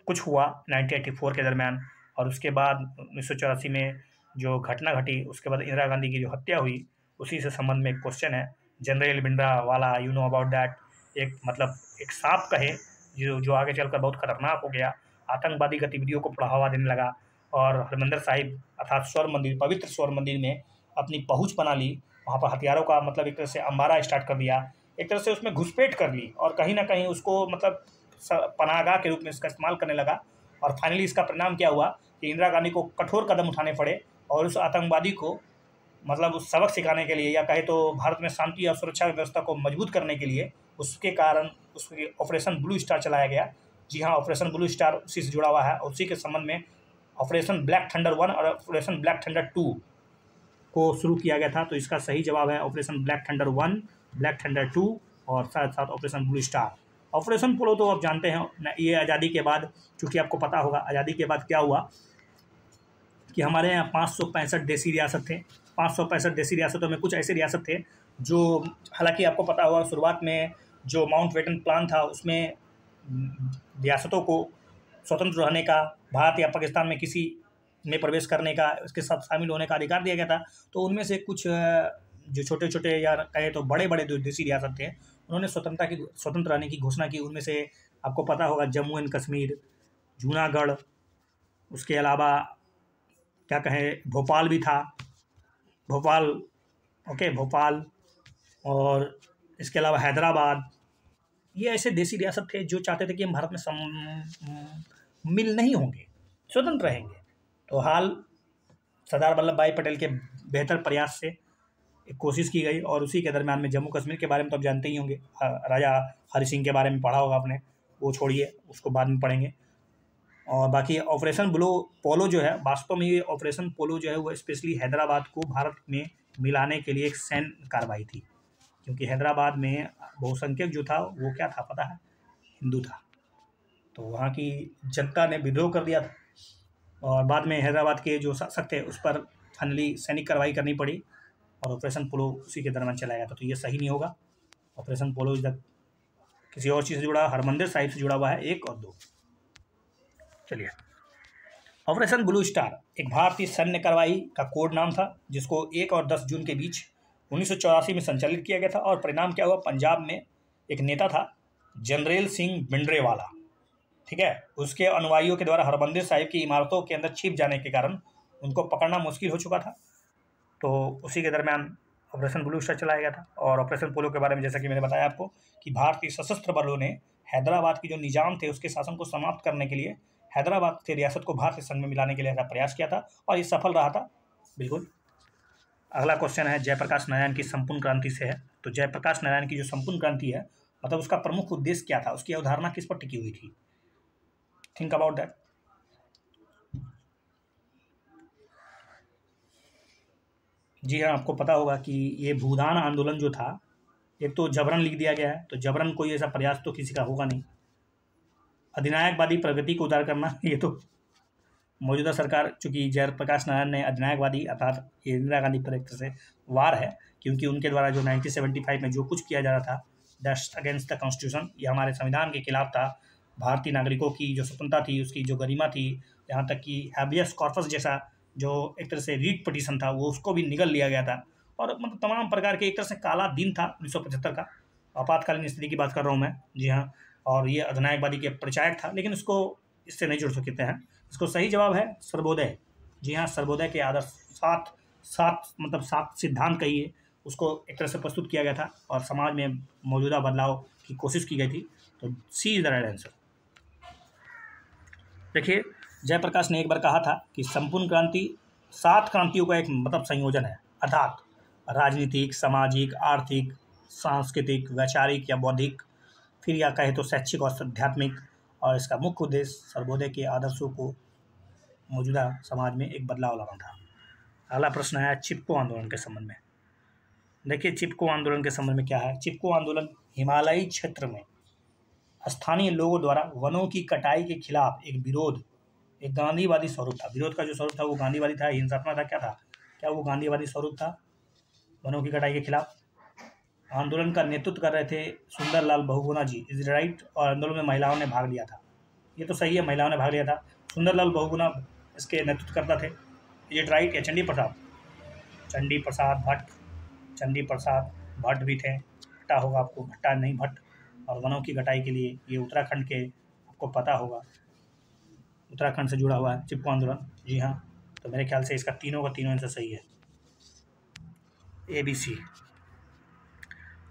कुछ हुआ 1984 के दरमियान, और उसके बाद 1984 में जो घटना घटी, उसके बाद इंदिरा गांधी की जो हत्या हुई, उसी से संबंध में एक क्वेश्चन है। General Bhindranwale, you know about that, एक मतलब एक सांप कहे जो आगे चलकर बहुत खतरनाक हो गया, आतंकवादी गतिविधियों को बढ़ावा देने लगा, और हरमंदिर साहिब अर्थात स्वर्ण मंदिर, पवित्र स्वर्ण मंदिर में अपनी पहुँच बना ली। वहाँ पर हथियारों का मतलब एक तरह से अंबारा स्टार्ट कर दिया, एक तरह से उसमें घुसपैठ कर ली, और कहीं ना कहीं उसको मतलब पनाहगाह के रूप में इसका इस्तेमाल करने लगा। और फाइनली इसका परिणाम क्या हुआ कि इंदिरा गांधी को कठोर कदम उठाने पड़े, और उस आतंकवादी को मतलब उस सबक सिखाने के लिए, या कहे तो भारत में शांति और सुरक्षा व्यवस्था को मजबूत करने के लिए, उसके कारण उसके ऑपरेशन ब्लू स्टार चलाया गया। जी हाँ, ऑपरेशन ब्लू स्टार उसी से जुड़ा हुआ है, और उसी के संबंध में ऑपरेशन ब्लैक थंडर 1 और ऑपरेशन ब्लैक थंडर 2 को शुरू किया गया था। तो इसका सही जवाब है operation black thunder 1, black thunder 2 और साथ साथ ऑपरेशन ब्लू स्टार। ऑपरेशन पोलो तो आप जानते हैं, ये आज़ादी के बाद, चूँकि आपको पता होगा आज़ादी के बाद क्या हुआ कि हमारे यहाँ 565 देसी रियासत थे। 565 देसी रियासतों में कुछ ऐसे रियासत थे जो, हालांकि आपको पता होगा शुरुआत में जो माउंटबेटन प्लान था उसमें रियासतों को स्वतंत्र रहने का, भारत या पाकिस्तान में किसी में प्रवेश करने का, उसके साथ शामिल होने का अधिकार दिया गया था। तो उनमें से कुछ जो छोटे छोटे या कहे तो बड़े बड़े जो देसी रियासत थे, उन्होंने स्वतंत्र रहने की घोषणा की। उनमें से आपको पता होगा जम्मू एंड कश्मीर, जूनागढ़, उसके अलावा क्या कहें भोपाल भी था, भोपाल, ओके भोपाल, और इसके अलावा हैदराबाद। ये ऐसे देसी रियासत थे जो चाहते थे कि हम भारत में मिल नहीं होंगे, स्वतंत्र रहेंगे। तो हाल सरदार वल्लभ भाई पटेल के बेहतर प्रयास से एक कोशिश की गई, और उसी के दरम्यान में जम्मू कश्मीर के बारे में तो आप जानते ही होंगे, राजा हरि सिंह के बारे में पढ़ा होगा आपने, वो छोड़िए, उसको बाद में पढ़ेंगे। और बाकी ऑपरेशन पोलो जो है, वास्तव में ये ऑपरेशन पोलो जो है वो स्पेशली हैदराबाद को भारत में मिलाने के लिए एक सैन्य कार्रवाई थी, क्योंकि हैदराबाद में बहुसंख्यक जो था वो क्या था पता है, हिंदू था। तो वहाँ की जनता ने विद्रोह कर दिया था, और बाद में हैदराबाद के जो शासक थे उस पर फाइनली सैनिक कार्रवाई करनी पड़ी, और ऑपरेशन पोलो उसी के दरमियान चलाया गया था। तो ये सही नहीं होगा, ऑपरेशन पोलो इधर किसी और चीज़ से जुड़ा, हरमंदिर साहिब से जुड़ा हुआ है 1 और 2। चलिए, ऑपरेशन ब्लू स्टार एक भारतीय सैन्य कार्रवाई का कोड नाम था, जिसको 1 और 10 जून के बीच 1984 में संचालित किया गया था। और परिणाम क्या हुआ, पंजाब में एक नेता था जनरल सिंह भिंडरेवाला, ठीक है, उसके अनुयायियों के द्वारा हरमंदिर साहिब की इमारतों के अंदर छिप जाने के कारण उनको पकड़ना मुश्किल हो चुका था। तो उसी के दरमियान ऑपरेशन ब्लू स्टार चलाया गया था। और ऑपरेशन पोलो के बारे में जैसा कि मैंने बताया आपको कि भारतीय सशस्त्र बलों ने हैदराबाद की जो निजाम थे उसके शासन को समाप्त करने के लिए हैदराबाद के रियासत को भारतीय संघ में मिलाने के लिए ऐसा प्रयास किया था और ये सफल रहा था बिल्कुल। अगला क्वेश्चन है जयप्रकाश नारायण की संपूर्ण क्रांति से है। तो जयप्रकाश नारायण की जो संपूर्ण क्रांति है मतलब उसका प्रमुख उद्देश्य क्या था, उसकी अवधारणा किस पर टिकी हुई थी? Think about that. जी हाँ, आपको पता होगा कि ये भूदान आंदोलन जो था, एक तो जबरन लिख दिया गया है, तो जबरन कोई ऐसा प्रयास तो किसी का होगा नहीं। अधिनायकवादी प्रगति को उदार करना, ये तो मौजूदा सरकार, चूंकि जयप्रकाश नारायण ने अधिनायकवादी अर्थात इंदिरा गांधी पर एक तरह से वार है, क्योंकि उनके द्वारा जो 1975 में जो कुछ किया जा रहा था दैट्स अगेंस्ट द कॉन्स्टिट्यूशन, ये हमारे संविधान के खिलाफ था। भारतीय नागरिकों की जो स्वतंत्रता थी, उसकी जो गरिमा थी, यहाँ तक कि हैबियस कॉर्पस जैसा जो एक तरह से रीट पिटीशन था वो उसको भी निगल लिया गया था। और मतलब तमाम प्रकार के एक तरह से काला दिन था 1975 का, आपातकालीन स्थिति की बात कर रहा हूँ मैं। जी हाँ, और ये अधिनायकवादी के प्रचारक था, लेकिन इसको इससे नहीं जुड़ सकते हैं। इसको सही जवाब है सर्वोदय। जी हाँ, सर्वोदय के आदर्श सात सिद्धांत कहिए, उसको एक तरह से प्रस्तुत किया गया था और समाज में मौजूदा बदलाव की कोशिश की गई थी। तो सी इज द राइट आंसर। देखिए, जयप्रकाश ने एक बार कहा था कि संपूर्ण क्रांति 7 क्रांतियों का एक मतलब संयोजन है, अर्थात राजनीतिक, सामाजिक, आर्थिक, सांस्कृतिक, वैचारिक या बौद्धिक, फिर या कहे तो शैक्षिक और आध्यात्मिक। और इसका मुख्य उद्देश्य सर्वोदय के आदर्शों को मौजूदा समाज में एक बदलाव लाना था। अगला प्रश्न है चिपको आंदोलन के संबंध में। देखिए, चिपको आंदोलन के संबंध में क्या है। चिपको आंदोलन हिमालयी क्षेत्र में स्थानीय लोगों द्वारा वनों की कटाई के खिलाफ एक विरोध, एक गांधीवादी स्वरूप था। विरोध का जो स्वरूप था वो गांधीवादी था, हिंसात्मक था, क्या था? क्या वो गांधीवादी स्वरूप था वनों की कटाई के खिलाफ? आंदोलन का नेतृत्व कर रहे थे सुंदरलाल बहुगुणा जी, इज राइट। और आंदोलन में महिलाओं ने भाग लिया था, ये तो सही है, महिलाओं ने भाग लिया था। सुंदरलाल बहुगुणा इसके नेतृत्व करता थे, इज इट राइट? या चंडी प्रसाद? चंडी प्रसाद भट्ट, चंडी प्रसाद भट्ट भी थे, भट्टा होगा आपको, भट्टा नहीं भट्ट। और वनों की कटाई के लिए ये उत्तराखंड के, आपको पता होगा उत्तराखंड से जुड़ा हुआ है चिपको आंदोलन। जी हाँ, तो मेरे ख्याल से इसका तीनों का तीनों आंसर सही है, ABC।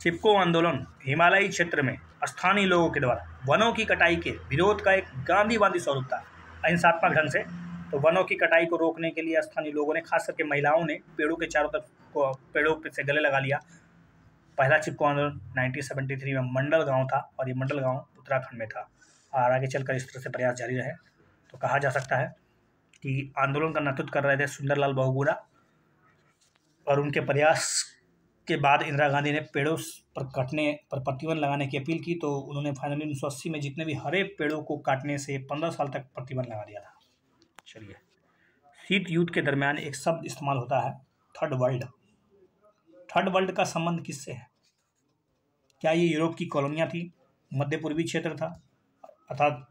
चिपको आंदोलन हिमालयी क्षेत्र में स्थानीय लोगों के द्वारा वनों की कटाई के विरोध का एक गांधीवादी स्वरूप था, अहिंसात्मक ढंग से। तो वनों की कटाई को रोकने के लिए स्थानीय लोगों ने, खास करके महिलाओं ने, पेड़ों के चारों तरफ को पेड़ों से गले लगा लिया। पहला चिपको आंदोलन 1973 में मंडल गांव था और ये मंडल गांव उत्तराखंड में था। और आगे चलकर इस तरह से प्रयास जारी रहे। तो कहा जा सकता है कि आंदोलन का नेतृत्व कर रहे थे सुंदरलाल बहुगुणा, और उनके प्रयास के बाद इंदिरा गांधी ने पेड़ों पर कटने पर प्रतिबंध लगाने की अपील की। तो उन्होंने फाइनली 1980 में जितने भी हरे पेड़ों को काटने से 15 साल तक प्रतिबंध लगा दिया था। चलिए, शीत युद्ध के दरमियान एक शब्द इस्तेमाल होता है, थर्ड वर्ल्ड। थर्ड वर्ल्ड का संबंध किससे है? क्या ये यूरोप की कॉलोनियाँ थी, मध्य पूर्वी क्षेत्र था अर्थात,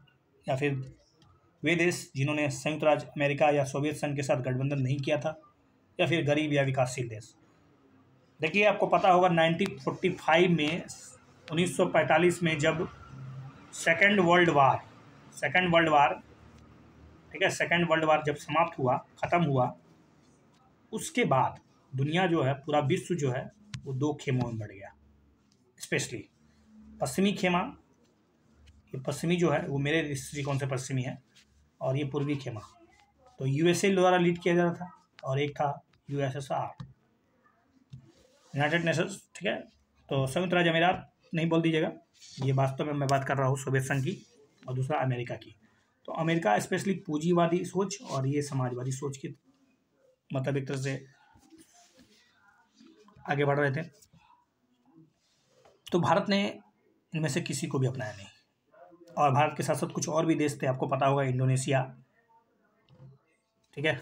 या फिर वे देश जिन्होंने संयुक्त राज्य अमेरिका या सोवियत संघ के साथ गठबंधन नहीं किया था, या फिर गरीब या विकासशील देश? देखिए, आपको पता होगा 1945 में, 1945 में जब सेकेंड वर्ल्ड वार, ठीक है, सेकेंड वर्ल्ड वार जब समाप्त हुआ, ख़त्म हुआ, उसके बाद दुनिया जो है, पूरा विश्व जो है वो 2 खेमों में बढ़ गया। स्पेशली पश्चिमी खेमा, ये पश्चिमी जो है वो मेरे दृष्टिकोण से पश्चिमी है, और ये पूर्वी खेमा तो USA द्वारा लीड किया जा रहा था, और एक था USSR, यूनाइटेड नेशंस, ठीक है। तो संयुक्त राज्य अमीरात नहीं बोल दीजिएगा, ये वास्तव में मैं बात कर रहा हूँ सोवियत संघ की, और दूसरा अमेरिका की। तो अमेरिका स्पेशली पूंजीवादी सोच और ये समाजवादी सोच की मतलब एक तरह से आगे बढ़ रहे थे। तो भारत ने इनमें से किसी को भी अपनाया नहीं, और भारत के साथ साथ कुछ और भी देश थे, आपको पता होगा इंडोनेशिया, ठीक है,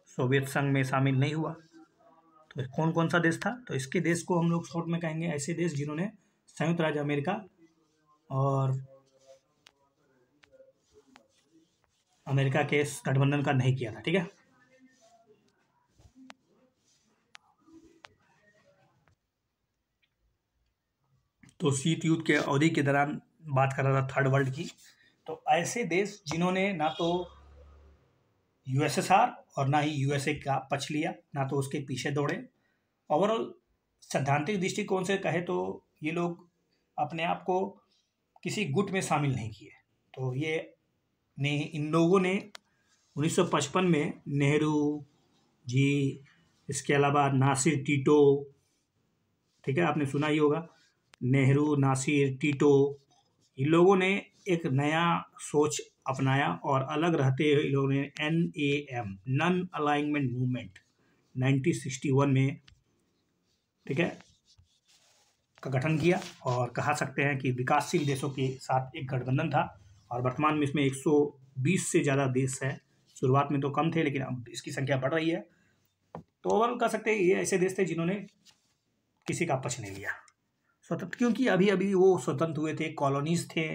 सोवियत संघ में शामिल नहीं हुआ। तो कौन कौन सा देश था? तो इसके देश को हम लोग शॉर्ट में कहेंगे ऐसे देश जिन्होंने संयुक्त राज्य अमेरिका और अमेरिका के गठबंधन का नहीं किया था, ठीक है। तो शीत युद्ध के अवधि के दौरान बात कर रहा था थर्ड वर्ल्ड की। तो ऐसे देश जिन्होंने ना तो USSR और ना ही USA का पक्ष लिया, ना तो उसके पीछे दौड़े, ओवरऑल सैद्धांतिक दृष्टिकोण से कहे तो ये लोग अपने आप को किसी गुट में शामिल नहीं किए। तो ये ने इन लोगों ने 1955 में नेहरू जी, इसके अलावा नासिर टीटो, ठीक है, आपने सुना ही होगा, नेहरू, नासिर, टीटो, इन लोगों ने एक नया सोच अपनाया और अलग रहते हुए इन लोगों ने NAM, नॉन अलाइनमेंट मूवमेंट, 1961 में, ठीक है, का गठन किया और कहा सकते हैं कि विकासशील देशों के साथ एक गठबंधन था। और वर्तमान में इसमें 120 से ज़्यादा देश हैं। शुरुआत में तो कम थे, लेकिन अब इसकी संख्या बढ़ रही है। तो ओवरऑल कह सकते हैं ये ऐसे देश थे जिन्होंने किसी का पक्ष नहीं लिया स्वतंत्र, क्योंकि अभी अभी वो स्वतंत्र हुए थे, कॉलोनीज थे,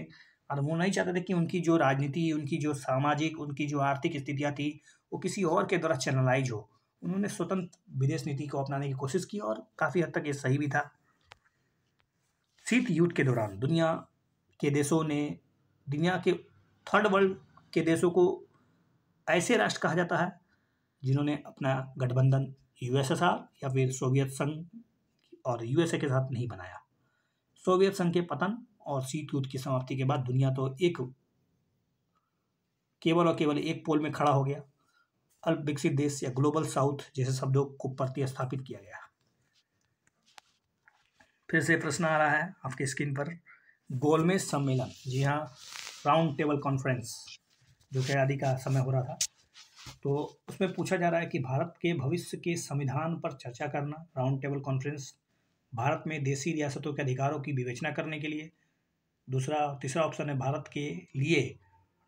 और वो नहीं चाहते थे कि उनकी जो राजनीति, उनकी जो सामाजिक, उनकी जो आर्थिक स्थितियाँ थी वो किसी और के द्वारा चैनलाइज हो। उन्होंने स्वतंत्र विदेश नीति को अपनाने की कोशिश की और काफ़ी हद तक ये सही भी था। शीत युद्ध के दौरान दुनिया के देशों ने, दुनिया के थर्ड वर्ल्ड के देशों को ऐसे राष्ट्र कहा जाता है जिन्होंने अपना गठबंधन USSR या फिर सोवियत संघ और USA के साथ नहीं बनाया। सोवियत संघ के पतन और शीत युद्ध की समाप्ति के बाद दुनिया तो एक केवल और केवल एक पोल में खड़ा हो गया। अल्प विकसित देश या ग्लोबल साउथ जैसे शब्दों को प्रतिस्थापित किया गया। फिर से प्रश्न आ रहा है आपकी स्क्रीन पर, गोलमेज सम्मेलन, जी हाँ, राउंड टेबल कॉन्फ्रेंस, जो कि आदि का समय हो रहा था, तो उसमें पूछा जा रहा है कि भारत के भविष्य के संविधान पर चर्चा करना। राउंड टेबल कॉन्फ्रेंस भारत में देशी रियासतों के अधिकारों की विवेचना करने के लिए। तीसरा ऑप्शन है भारत के लिए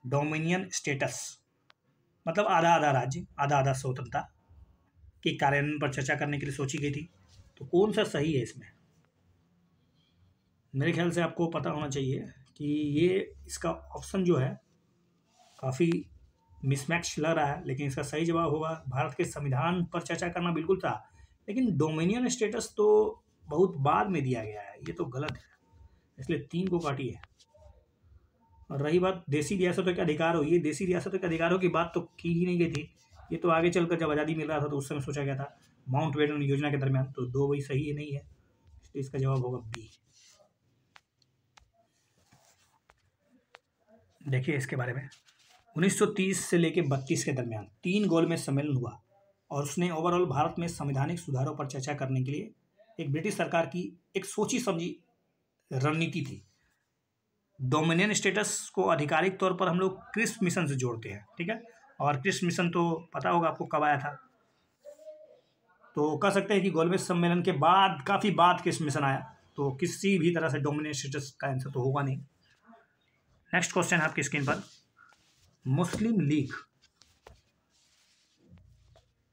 डोमिनियन स्टेटस, मतलब आधा आधा राज्य, आधा आधा स्वतंत्रता के कार्यान्वयन पर चर्चा करने के लिए सोची गई थी। तो कौन सा सही है इसमें? मेरे ख्याल से आपको पता होना चाहिए कि ये इसका ऑप्शन जो है काफ़ी मिसमैच लग रहा है, लेकिन इसका सही जवाब होगा भारत के संविधान पर चर्चा करना बिल्कुल था, लेकिन डोमिनियन स्टेटस तो बहुत बाद में दिया गया है, ये तो गलत है, इसलिए 3 को काटिए। और रही बात देशी रियासतों के अधिकारों, ये देशी रियासतों के अधिकारों की बात तो की ही नहीं गई थी, ये तो आगे चलकर जब आज़ादी मिल रहा था तो उस समय सोचा गया था माउंटबेटन योजना के दरमियान। तो 2 वही सही नहीं है, इसलिए इसका जवाब होगा B। देखिए इसके बारे में, 1930 से लेकर 32 के दरमियान 3 गोलमेज सम्मेलन हुआ और उसने ओवरऑल भारत में संवैधानिक सुधारों पर चर्चा करने के लिए एक ब्रिटिश सरकार की एक सोची समझी रणनीति थी। डोमिनियन स्टेटस को आधिकारिक तौर पर हम लोग क्रिस्प मिशन से जोड़ते हैं, ठीक है, और क्रिस्प मिशन तो पता होगा आपको कब आया था। तो कह सकते हैं कि गोलमेज सम्मेलन के बाद, काफ़ी बाद क्रिस्प मिशन आया, तो किसी भी तरह से डोमिनियन स्टेटस का आंसर तो होगा नहीं। नेक्स्ट क्वेश्चन है आपकी स्क्रीन पर, मुस्लिम लीग,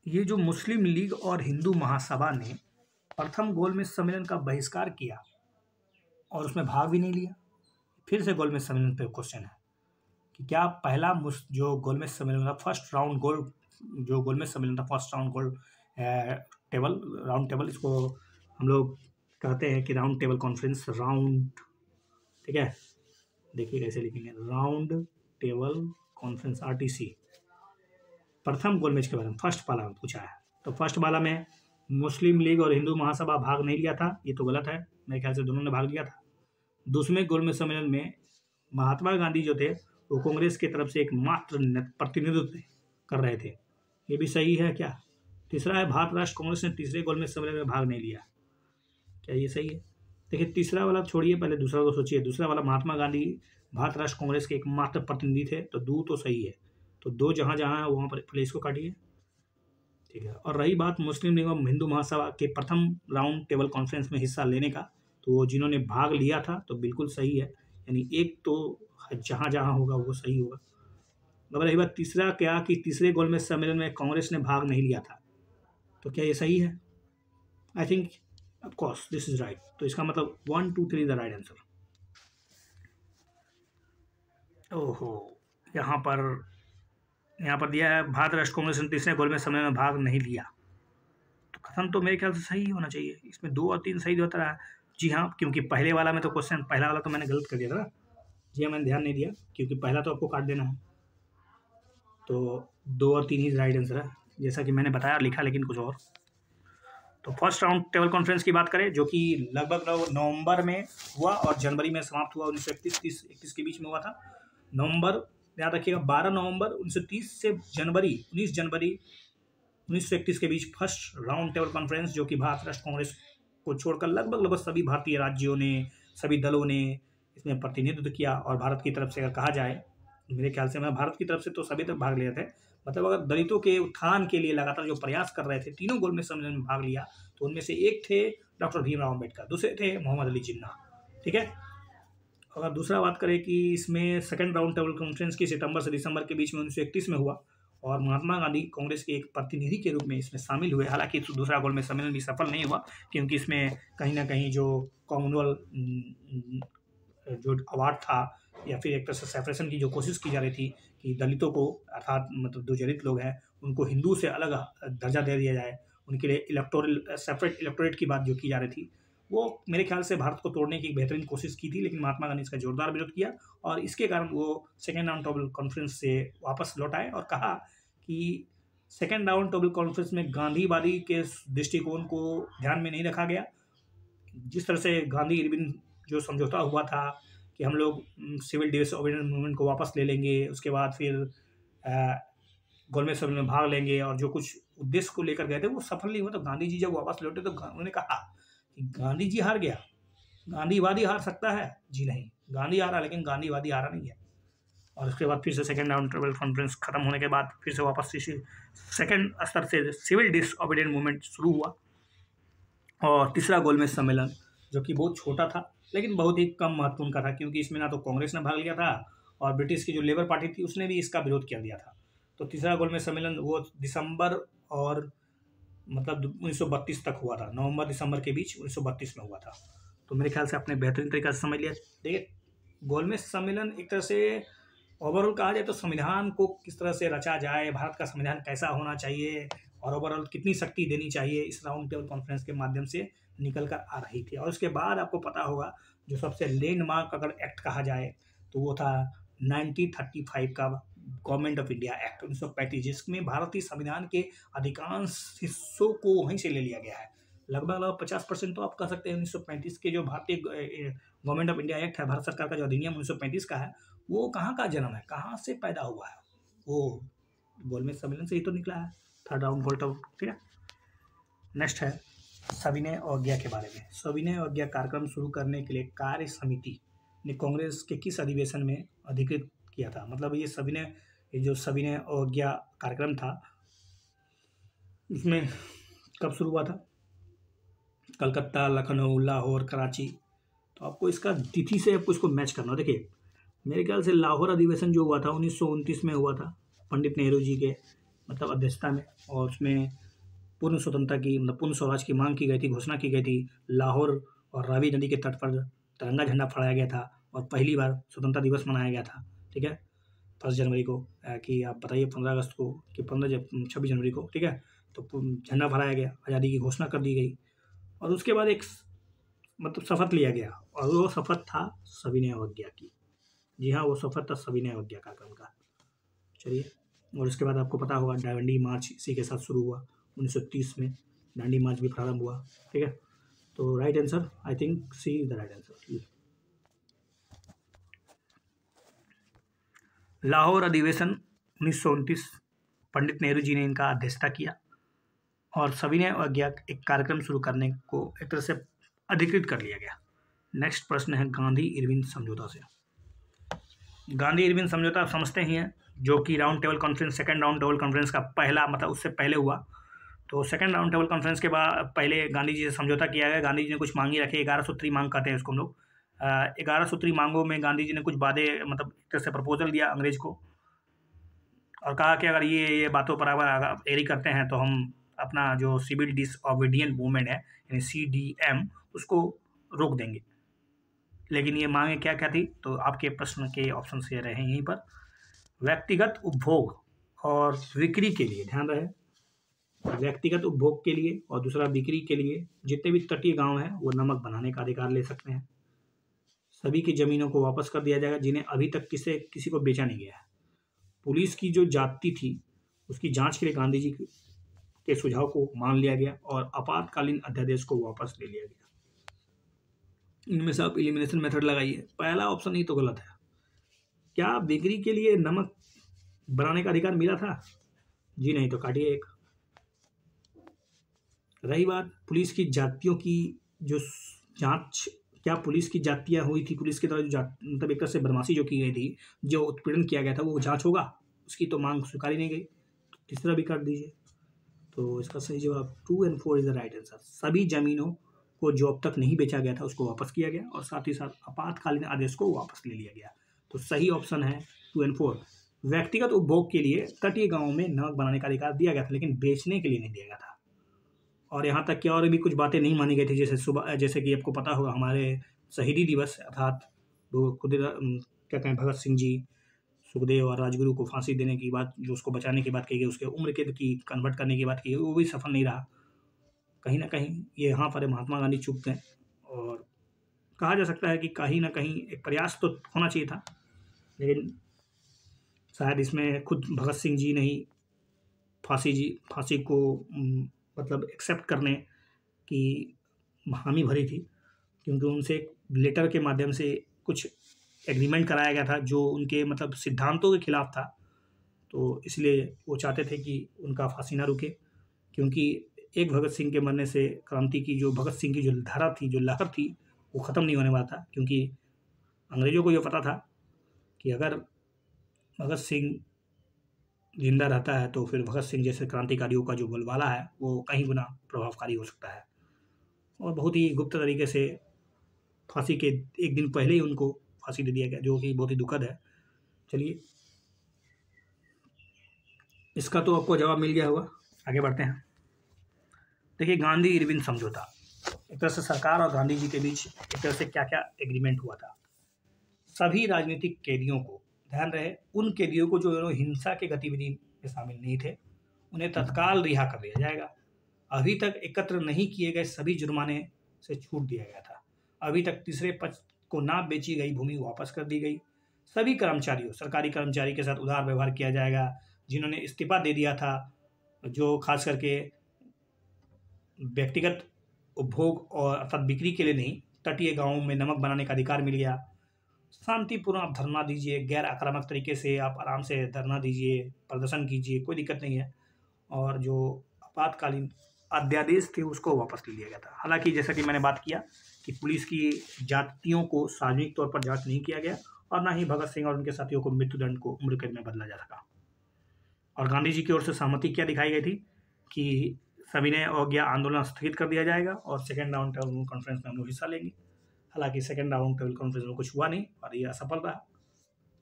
ये जो मुस्लिम लीग और हिंदू महासभा ने प्रथम गोलमेज सम्मेलन का बहिष्कार किया और उसमें भाग भी नहीं लिया। फिर से गोलमेज सम्मेलन पे क्वेश्चन है कि क्या पहला जो गोलमेज सम्मेलन था, फर्स्ट राउंड गोलमेज सम्मेलन था, फर्स्ट राउंड राउंड टेबल, इसको हम लोग कहते हैं कि राउंड टेबल कॉन्फ्रेंस, राउंड, ठीक है, देखिए कैसे लिखेंगे, राउंड टेबल कॉन्फ्रेंस RTC, प्रथम गोलमेज के बारे में फर्स्ट वाला में पूछा है। तो फर्स्ट वाला में मुस्लिम लीग और हिंदू महासभा भाग नहीं लिया था, ये तो गलत है, मेरे ख्याल से दोनों ने भाग लिया था। दूसरे गोलमेज सम्मेलन में महात्मा गांधी जो थे वो कांग्रेस की तरफ से एक मात्र प्रतिनिधित्व कर रहे थे, ये भी सही है क्या? तीसरा है भारत राष्ट्र कांग्रेस ने तीसरे गोलमेज सम्मेलन में भाग नहीं लिया, क्या ये सही है? देखिए तीसरा वाला छोड़िए, पहले दूसरा को सोचिए। दूसरा वाला महात्मा गांधी भारत राष्ट्र कांग्रेस के एकमात्र प्रतिनिधि थे, तो 2 तो सही है, तो 2 जहाँ जहाँ है वहाँ पर पहले इसको काटिए, ठीक है। और रही बात मुस्लिम लीग और हिंदू महासभा के प्रथम राउंड टेबल कॉन्फ्रेंस में हिस्सा लेने का, तो वो जिन्होंने भाग लिया था तो बिल्कुल सही है, यानी एक तो जहाँ जहाँ होगा वो सही होगा। अब रही बात तीसरा, क्या कि तीसरे गोलमेज सम्मेलन में कांग्रेस ने भाग नहीं लिया था, तो क्या ये सही है? I think of course this is right, तो इसका मतलब 1 2 3 द राइट आंसर। ओहो, यहाँ पर दिया है भारत राष्ट्र कांग्रेस ने तीसरे गोलमेज सम्मेलन में भाग नहीं लिया, तो कथन तो मेरे ख्याल से सही होना चाहिए, इसमें 2 और 3 सही होता रहा। जी हाँ, क्योंकि पहले वाला में तो क्वेश्चन, पहला वाला तो मैंने गलत कर दिया था, जी हाँ, मैंने ध्यान नहीं दिया, क्योंकि पहला तो आपको काट देना है, तो 2 और 3 ही राइट आंसर है, जैसा कि मैंने बताया लिखा, लेकिन कुछ और। तो फर्स्ट राउंड टेबल कॉन्फ्रेंस की बात करें जो कि लगभग नवंबर में हुआ और जनवरी में समाप्त हुआ, 1931 के बीच में हुआ था। नवंबर, याद रखिएगा 12 नवंबर 1930 से 19 जनवरी 1931 के बीच फर्स्ट राउंड टेबल कॉन्फ्रेंस, जो कि भारत राष्ट्र कांग्रेस को छोड़कर लगभग सभी भारतीय राज्यों ने, सभी दलों ने इसमें प्रतिनिधित्व किया। और भारत की तरफ से अगर कहा जाए, मेरे ख्याल से मैं भारत की तरफ से तो सभी तक भाग लिए थे, मतलब अगर दलितों के उत्थान के लिए लगातार जो प्रयास कर रहे थे, तीनों गोलमेज सम्मेलन में भाग लिया। तो उनमें से एक थे डॉक्टर भीमराव अम्बेडकर, दूसरे थे मोहम्मद अली जिन्ना, ठीक है। अगर दूसरा बात करें कि इसमें सेकंड राउंड टेबल कॉन्फ्रेंस की सितंबर से दिसंबर के बीच में 1931 में हुआ और महात्मा गांधी कांग्रेस के एक प्रतिनिधि के रूप में इसमें शामिल हुए। हालांकि दूसरा गोलमेज सम्मेलन भी सफल नहीं हुआ, क्योंकि इसमें कहीं ना कहीं जो कॉमनवेल्थ जो अवार्ड था या फिर एक तरह से सेपरेशन की जो कोशिश की जा रही थी कि दलितों को, अर्थात मतलब जो दलित लोग हैं उनको हिंदू से अलग दर्जा दे दिया जाए, उनके लिए सेपरेट इलेक्टोरेट की बात जो की जा रही थी, वो मेरे ख्याल से भारत को तोड़ने की बेहतरीन कोशिश की थी। लेकिन महात्मा गांधी इसका जोरदार विरोध किया और इसके कारण वो सेकेंड राउंड टेबल कॉन्फ्रेंस से वापस लौट आए और कहा कि सेकेंड राउंड टेबल कॉन्फ्रेंस में गांधीवादी के दृष्टिकोण को ध्यान में नहीं रखा गया। जिस तरह से गांधी इरविन जो समझौता हुआ था कि हम लोग सिविल डिसओबीडियंस मूवमेंट को वापस ले लेंगे, उसके बाद फिर गोलमेज सम्मेलन में भाग लेंगे, और जो कुछ उद्देश्य को लेकर गए थे वो सफल नहीं हुआ। तो गांधी जी जब वापस लौटे तो उन्होंने कहा कि गांधी जी हार गया, गांधीवादी हार सकता है? जी नहीं, गांधी हारा लेकिन गांधीवादी हारा नहीं है। और उसके बाद फिर से सेकेंड राउंड टेबल कॉन्फ्रेंस खत्म होने के बाद फिर से वापस सेकेंड स्तर से सिविल डिसओबीडियंस मूवमेंट शुरू हुआ। और तीसरा गोलमेज सम्मेलन जो कि बहुत छोटा था लेकिन बहुत ही कम महत्वपूर्ण का था, क्योंकि इसमें ना तो कांग्रेस ने भाग लिया था और ब्रिटिश की जो लेबर पार्टी थी उसने भी इसका विरोध कर दिया था। तो तीसरा गोलमेज सम्मेलन वो दिसंबर और मतलब 1932 तक हुआ था, नवंबर दिसंबर के बीच 1932 में हुआ था। तो मेरे ख्याल से आपने बेहतरीन तरीका से समझ लिया। देखिए, गोलमेज सम्मेलन एक तरह से ओवरऑल कहा जाए तो संविधान को किस तरह से रचा जाए, भारत का संविधान कैसा होना चाहिए और ओवरऑल कितनी शक्ति देनी चाहिए, इस राउंड टेबल कॉन्फ्रेंस के माध्यम से निकल कर आ रही थी। और उसके बाद आपको पता होगा जो सबसे लैंडमार्क अगर एक्ट कहा जाए तो वो था 1935 का गवर्नमेंट ऑफ इंडिया एक्ट 1935, जिसमें भारतीय संविधान के अधिकांश हिस्सों को वहीं से ले लिया गया है। लगभग 50% तो आप कह सकते हैं 1935 के जो भारतीय गवर्नमेंट ऑफ इंडिया एक्ट है, भारत सरकार का जो अधिनियम 1935 का है, वो कहाँ का जन्म है, कहाँ से पैदा हुआ है, वो गोलमेज सम्मेलन से ही तो निकला है, थर्ड राउंड गोल्ड। ठीक है, नेक्स्ट है सविनय अवज्ञा के बारे में। सविनय अवज्ञा कार्यक्रम शुरू करने के लिए कार्य समिति ने कांग्रेस के किस अधिवेशन में अधिकृत किया था? मतलब ये जो सविनय अवज्ञा कार्यक्रम था इसमें कब शुरू हुआ था? कलकत्ता, लखनऊ, लाहौर, कराची। तो आपको इसका तिथि से आपको इसको मैच करना। देखिए, मेरे ख्याल से लाहौर अधिवेशन जो हुआ था 1929 में हुआ था, पंडित नेहरू जी के मतलब अध्यक्षता में, और उसमें पूर्ण स्वतंत्रता की मतलब पूर्ण स्वराज की मांग की गई थी, घोषणा की गई थी। लाहौर और रावी नदी के तट पर तिरंगा झंडा फहराया गया था और पहली बार स्वतंत्रता दिवस मनाया गया था। ठीक है, 1 जनवरी को कि आप बताइए 15 अगस्त को कि 26 जनवरी को। ठीक है, तो झंडा फहराया गया, आज़ादी की घोषणा कर दी गई और उसके बाद एक मतलब शपथ लिया गया और वो शपथ था सविनय अवज्ञा की। जी हाँ, वो शपथ था सविनय अवज्ञा कार्यक्रम का। चलिए, और उसके बाद आपको पता होगा दांडी मार्च इसी के साथ शुरू हुआ 1930 में, दांडी मार्च भी प्रारंभ हुआ। ठीक है, तो right answer I think C is the right answer. Lahore अधिवेशन 1929 पंडित नेहरू जी ने इनका अध्यक्षता किया और सविनय अवज्ञा एक कार्यक्रम शुरू करने को एक तरह से अधिकृत कर लिया गया। नेक्स्ट प्रश्न है गांधी इरविन समझौता से। गांधी इरविन समझौता आप समझते ही हैं, जो कि round table conference, second round table conference का पहला मतलब उससे पहले हुआ। तो सेकंड राउंड टेबल कॉन्फ्रेंस के बाद पहले गांधी जी से समझौता किया गया। गांधी जी ने कुछ मांगी रखी, 11 सूत्री मांग कहते हैं उसको हम लोग। 11 सूत्री मांगों में गांधी जी ने कुछ वादे मतलब एक तरह से प्रपोजल दिया अंग्रेज को और कहा कि अगर ये बातों पर अगर एग्री करते हैं तो हम अपना जो सिविल डिसओबीडियंस मूवमेंट है यानी CDM उसको रोक देंगे। लेकिन ये मांगे क्या क्या थी? तो आपके प्रश्न के ऑप्शन से रहे यहीं पर। व्यक्तिगत उपभोग और बिक्री के लिए, ध्यान रहे, व्यक्तिगत उपभोग के लिए और दूसरा बिक्री के लिए जितने भी तटीय गांव हैं वो नमक बनाने का अधिकार ले सकते हैं। सभी की जमीनों को वापस कर दिया जाएगा जिन्हें अभी तक किसी को बेचा नहीं गया है। पुलिस की जो जाति थी उसकी जांच के लिए गांधी जी के सुझाव को मान लिया गया और आपातकालीन अध्यादेश को वापस ले लिया गया। इनमें से आप एलिमिनेशन मेथड लगाइए। पहला ऑप्शन ही तो गलत है। क्या बिक्री के लिए नमक बनाने का अधिकार मिला था? जी नहीं, तो काटिए एक। रही बात पुलिस की जातियों की जो जांच, क्या पुलिस की जातियां हुई थी, पुलिस की तरह जो मतलब एक तरह से बदमाशी जो की गई थी, जो उत्पीड़न किया गया था, वो जांच होगा? उसकी तो मांग स्वीकारी नहीं गई। तो तीसरा भी काट दीजिए। तो इसका सही जवाब 2 और 4 इज द राइट आंसर। सभी जमीनों को जो अब तक नहीं बेचा गया था उसको वापस किया गया और साथ ही साथ आपातकालीन आदेश को वापस ले लिया गया। तो सही ऑप्शन है 2 और 4। व्यक्तिगत उपभोग के लिए तटीय गांवों में नमक बनाने का अधिकार दिया गया था, लेकिन बेचने के लिए नहीं दिया गया था। और यहाँ तक कि और भी कुछ बातें नहीं मानी गई थी, जैसे कि आपको पता होगा हमारे शहीदी दिवस अर्थात वो क्या कहें, भगत सिंह जी, सुखदेव और राजगुरु को फांसी देने की बात, जो उसको बचाने की बात की गई, उसके उम्र कैद की कन्वर्ट करने की बात की गई, वो भी सफल नहीं रहा। कहीं ना कहीं ये यहाँ पर महात्मा गांधी चूक गए और कहा जा सकता है कि कहीं ना कहीं एक प्रयास तो होना चाहिए था, लेकिन शायद इसमें खुद भगत सिंह जी नहीं फांसी को मतलब एक्सेप्ट करने की हामी भरी थी, क्योंकि उनसे एक लेटर के माध्यम से कुछ एग्रीमेंट कराया गया था जो उनके मतलब सिद्धांतों के खिलाफ था। तो इसलिए वो चाहते थे कि उनका फांसी ना रुके, क्योंकि एक भगत सिंह के मरने से क्रांति की जो भगत सिंह की जो धारा थी, जो लहर थी, वो ख़त्म नहीं होने वाला था। क्योंकि अंग्रेज़ों को ये पता था कि अगर भगत सिंह जिंदा रहता है तो फिर भगत सिंह जैसे क्रांतिकारियों का जो बोलबाला है वो कहीं गुना प्रभावकारी हो सकता है। और बहुत ही गुप्त तरीके से फांसी के एक दिन पहले ही उनको फांसी दे दिया गया, जो कि बहुत ही दुखद है। चलिए, इसका तो आपको जवाब मिल गया होगा, आगे बढ़ते हैं। देखिए, गांधी इरविन समझौता, एक तरह से सरकार और गांधी जी के बीच एक तरह से क्या क्या एग्रीमेंट हुआ था। सभी राजनीतिक कैदियों को, ध्यान रहे, उन कैदियों को जो हिंसा के गतिविधि में शामिल नहीं थे, उन्हें तत्काल रिहा कर दिया जाएगा। अभी तक एकत्र नहीं किए गए सभी जुर्माने से छूट दिया गया था। अभी तक तीसरे पक्ष को ना बेची गई भूमि वापस कर दी गई। सभी कर्मचारियों, सरकारी कर्मचारी के साथ उदार व्यवहार किया जाएगा। जिन्होंने इस्तीफा दे दिया था, जो खास करके व्यक्तिगत उपभोग और अर्थात बिक्री के लिए नहीं, तटीय गांवों में नमक बनाने का अधिकार मिल गया। शांतिपूर्ण आप धरना दीजिए, गैर आक्रामक तरीके से आप आराम से धरना दीजिए, प्रदर्शन कीजिए, कोई दिक्कत नहीं है। और जो आपातकालीन अध्यादेश थे उसको वापस ले लिया गया था। हालांकि जैसा कि मैंने बात किया कि पुलिस की जातियों को सार्वजनिक तौर पर जांच नहीं किया गया और ना ही भगत सिंह और उनके साथियों को मृत्युदंड को उम्र कैद में बदला जा सका। और गांधी जी की ओर से सहमति क्या दिखाई गई थी कि सविनय अवज्ञा आंदोलन स्थगित कर दिया जाएगा और सेकेंड राउंड टेबल कॉन्फ्रेंस में हम लोग हिस्सा लेंगे। हालांकि सेकेंड राउंड टेबल कॉन्फ्रेंस में कुछ हुआ नहीं और ये असफल रहा।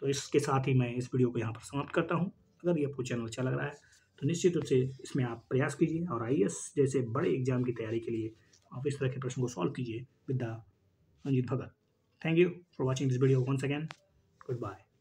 तो इसके साथ ही मैं इस वीडियो को यहाँ पर समाप्त करता हूँ। अगर ये आपको चैनल अच्छा लग रहा है तो निश्चित रूप से इसमें आप प्रयास कीजिए और IAS जैसे बड़े एग्जाम की तैयारी के लिए आप इस तरह के प्रश्न को सॉल्व कीजिए with the Ranjit Bhagat. Thank you for watching this video once again. Good bye.